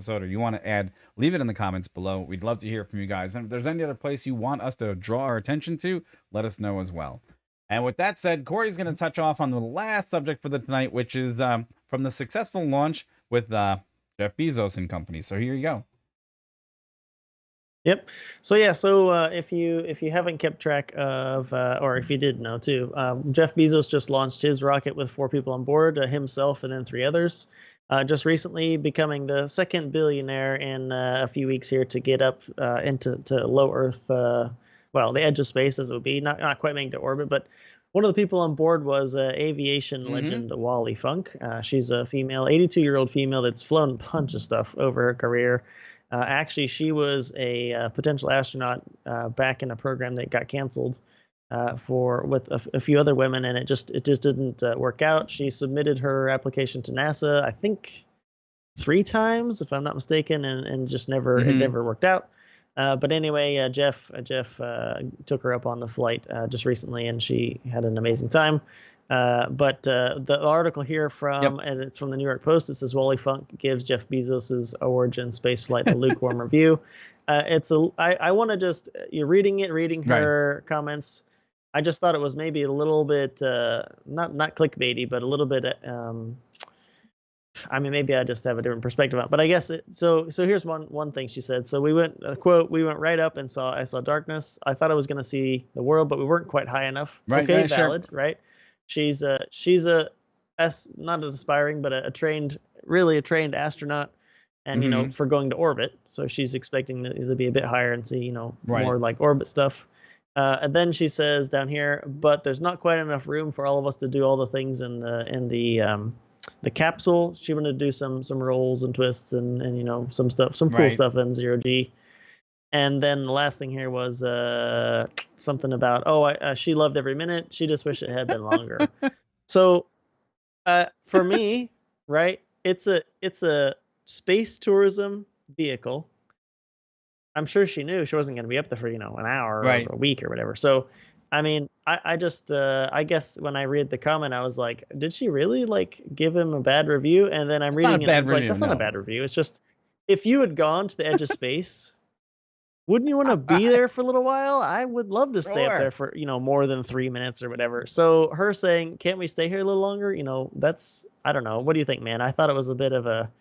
episode or you want to add, leave it in the comments below. We'd love to hear from you guys. And if there's any other place you want us to draw our attention to, let us know as well. And with that said, Corey's going to touch off on the last subject for the tonight, which is from the successful launch with Jeff Bezos and company. So here you go. Yep. So yeah. So if you haven't kept track of, or if you did know too, Jeff Bezos just launched his rocket with 4 people on board, himself and then 3 others. Just recently becoming the second billionaire in a few weeks here to get up into low Earth, well, the edge of space as it would be, not quite making to orbit, but one of the people on board was aviation legend Wally Funk. She's a female, 82-year-old female that's flown a bunch of stuff over her career. Actually, she was a potential astronaut back in a program that got canceled with a few other women, and it just didn't work out. She submitted her application to NASA, I think 3 times, if I'm not mistaken, and just it never worked out. But anyway, Jeff took her up on the flight just recently, and she had an amazing time. But the article here and it's from the New York Post. It says Wally Funk gives Jeff Bezos's Origin space flight a lukewarm review. I want to just, you're reading her comments. I just thought it was maybe a little bit not clickbaity, but a little bit. I mean, maybe I just have a different perspective on it, but I guess so here's one thing she said. So we went, quote, "We went right up and I saw darkness. I thought I was going to see the world, but we weren't quite high enough." Right. Okay, valid, sure. Right? She's not an aspiring, but a trained astronaut, and for going to orbit. So she's expecting to be a bit higher and see more like orbit stuff. And then she says down here, but there's not quite enough room for all of us to do all the things in the capsule. She wanted to do some rolls and twists and some stuff, some cool stuff in 0G. And then the last thing here was something about, she loved every minute. She just wished it had been longer. So for me, right, it's a space tourism vehicle. I'm sure she knew she wasn't going to be up there for an hour or a week or whatever. So I mean, I just I guess when I read the comment, I was like, did she really give him a bad review? And then I'm reading it, and it's like, that's not a bad review. It's just, if you had gone to the edge of space, wouldn't you want to be there for a little while? I would love to stay up there for more than 3 minutes or whatever. So her saying, can't we stay here a little longer? That's, I don't know. What do you think, man? I thought it was a bit of a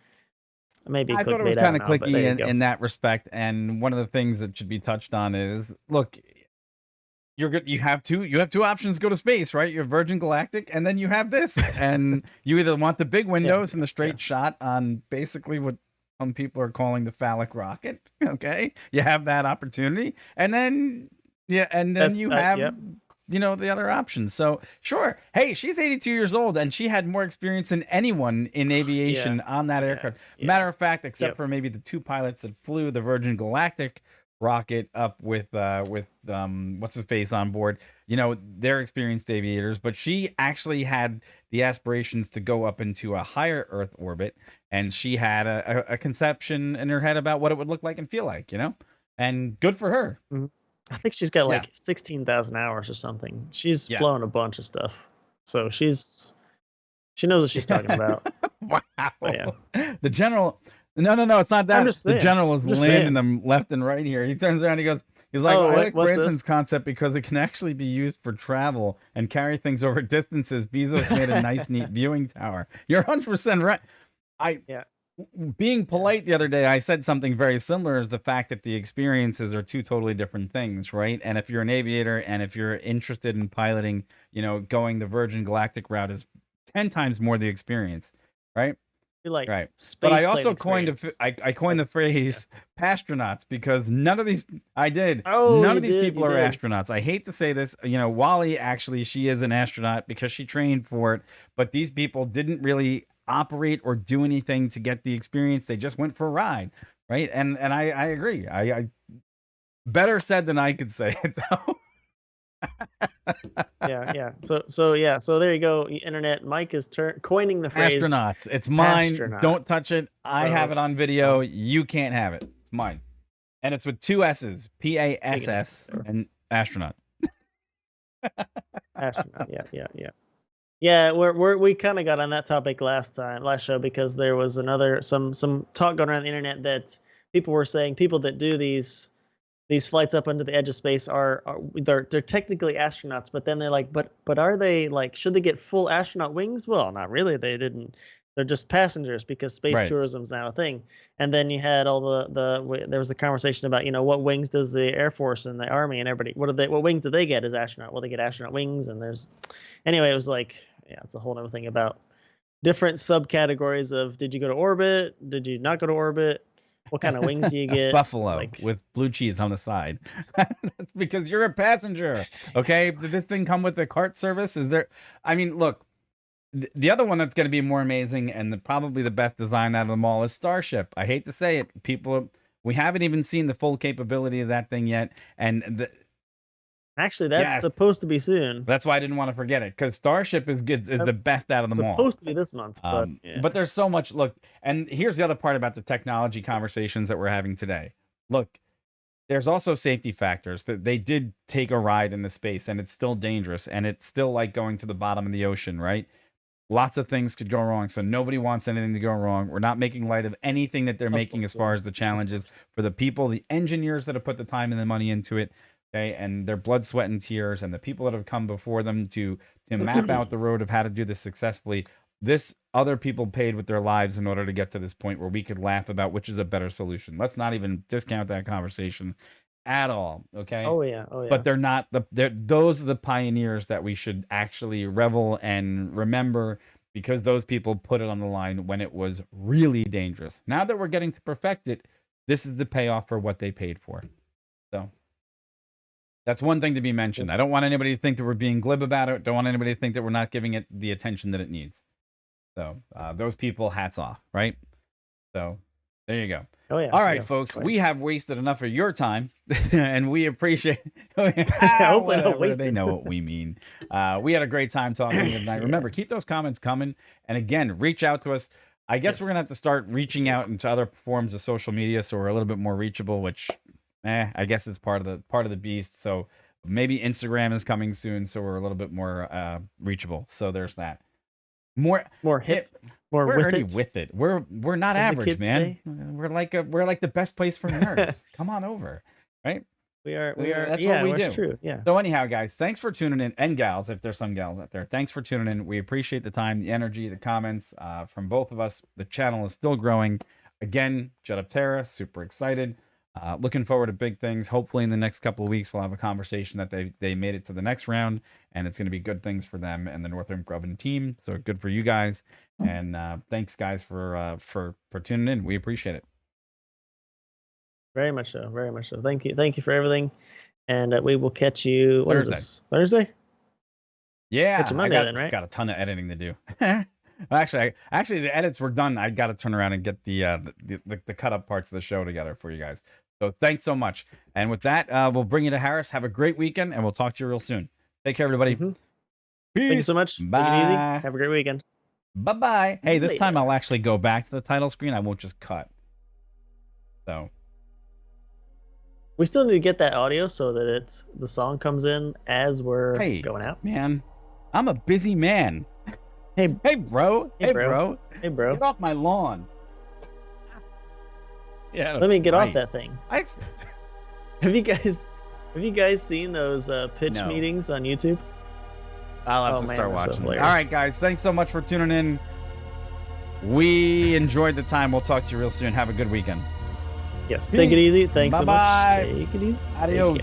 maybe. I thought it was kind of clicky in that respect. And one of the things that should be touched on is, look, you're good. You have two options to go to space, right? You have Virgin Galactic, and then you have this, and you either want the big windows and the straight shot on basically what some people are calling the phallic rocket. Okay, you have that opportunity, and then you have the other options. So sure, hey, she's 82 years old, and she had more experience than anyone in aviation on that aircraft. Matter of fact, except for maybe the 2 pilots that flew the Virgin Galactic rocket up with what's his face on board. They're experienced aviators, but she actually had the aspirations to go up into a higher Earth orbit, and she had a conception in her head about what it would look like and feel like, and good for her. I think she's got 16,000 hours or something. She's flown a bunch of stuff, so she knows what she's talking about. Wow. The general. No, it's not that. The general is landing them left and right here. He turns around, he's like, I like Branson's concept because it can actually be used for travel and carry things over distances. Bezos made a nice, neat viewing tower. You're 100% right. Being polite the other day, I said something very similar, is the fact that the experiences are 2 totally different things, right? And if you're an aviator and if you're interested in piloting, going the Virgin Galactic route is 10 times more the experience, right? Right. But I also coined the phrase "pastronauts" because none of these people are astronauts. I hate to say this, Wally, actually, she is an astronaut because she trained for it, but these people didn't really operate or do anything to get the experience. They just went for a ride, right? And I agree. I better said than I could say it, though. So there you go, internet. Mike is coining the phrase astronauts. It's mine. Astronaut. Don't touch it. I have it on video. You can't have it. It's mine, and it's with 2 S's, PASS, and astronaut. Astronaut. Yeah. Yeah, we kind of got on that topic last show, because there was some talk going around the internet that people were saying people that do these flights up into the edge of space they're technically astronauts, but then they're like, but are they, like, should they get full astronaut wings? Well, not really. They didn't. They're just passengers, because space Right. tourism is now a thing. And then you had all there was a conversation about, what wings does the Air Force and the Army and everybody, what wings do they get as astronaut? Well, they get astronaut wings, and anyway, it was like, yeah, it's a whole other thing about different subcategories of, did you go to orbit? Did you not go to orbit? What kind of wings do you get? Buffalo with blue cheese on the side. That's because you're a passenger. Okay. Did this thing come with a cart service? Is there? I mean, look, the other one that's going to be more amazing and probably the best design out of them all is Starship. I hate to say it, we haven't even seen the full capability of that thing yet. And actually, that's supposed to be soon. That's why I didn't want to forget it, because Starship is the best out of them all. Supposed to be this month, but but there's so much. Look, and here's the other part about the technology conversations that we're having today. Look, there's also safety factors. That they did take a ride into space, and it's still dangerous, and it's still like going to the bottom of the ocean, right? Lots of things could go wrong, so nobody wants anything to go wrong. We're not making light of anything that they're making as far as the challenges for the people, the engineers that have put the time and the money into it. Okay, and their blood, sweat, and tears, and the people that have come before them to map out the road of how to do this successfully. This other people paid with their lives in order to get to this point where we could laugh about which is a better solution. Let's not even discount that conversation at all. Okay. Oh yeah. But they're not those are the pioneers that we should actually revel and remember, because those people put it on the line when it was really dangerous. Now that we're getting to perfect it, this is the payoff for what they paid for. So that's one thing to be mentioned. I don't want anybody to think that we're being glib about it. Don't want anybody to think that we're not giving it the attention that it needs. So those people, hats off, right? So there you go. Oh yeah. All right, folks, we have wasted enough of your time, and we appreciate. Hopefully they know what we mean. We had a great time talking tonight. Remember, keep those comments coming, and again, reach out to us. I guess we're gonna have to start reaching out into other forms of social media, so we're a little bit more reachable, which. I guess it's part of the beast. So maybe Instagram is coming soon, so we're a little bit more reachable. So there's that. More hip. We're already with it. We're not average, man. We're like the best place for nerds. Come on over, right? We are. That's what we do. That's true. Yeah. So anyhow, guys, thanks for tuning in, and gals, if there's some gals out there, thanks for tuning in. We appreciate the time, the energy, the comments from both of us. The channel is still growing. Again, Jetoptera, super excited. Looking forward to big things. Hopefully in the next couple of weeks we'll have a conversation that they made it to the next round, and it's going to be good things for them and the Northrop Grumman team. So good for you guys, and thanks guys for tuning in. We appreciate it. Very much so. Very much so. Thank you for everything, and we will catch you. What Thursday. Is this? Thursday? Yeah, catch you Monday then, right? Got a ton of editing to do. Actually, the edits were done. I got to turn around and get the cut up parts of the show together for you guys. So thanks so much. And with that, we'll bring you to Harris. Have a great weekend, and we'll talk to you real soon. Take care, everybody. Peace. Thank you so much. Bye. Take it easy. Have a great weekend. Bye-bye. Hey, this time I'll actually go back to the title screen. I won't just cut. So we still need to get that audio so that the song comes in as we're going out. Man, I'm a busy man. Hey, bro. Hey, bro. Get off my lawn. Yeah. Let me get off that thing. Have you guys seen those pitch meetings on YouTube? I'll have to start watching. All right, guys. Thanks so much for tuning in. We enjoyed the time. We'll talk to you real soon. Have a good weekend. Yes. Take it easy. Thanks so much. Take it easy. Adios.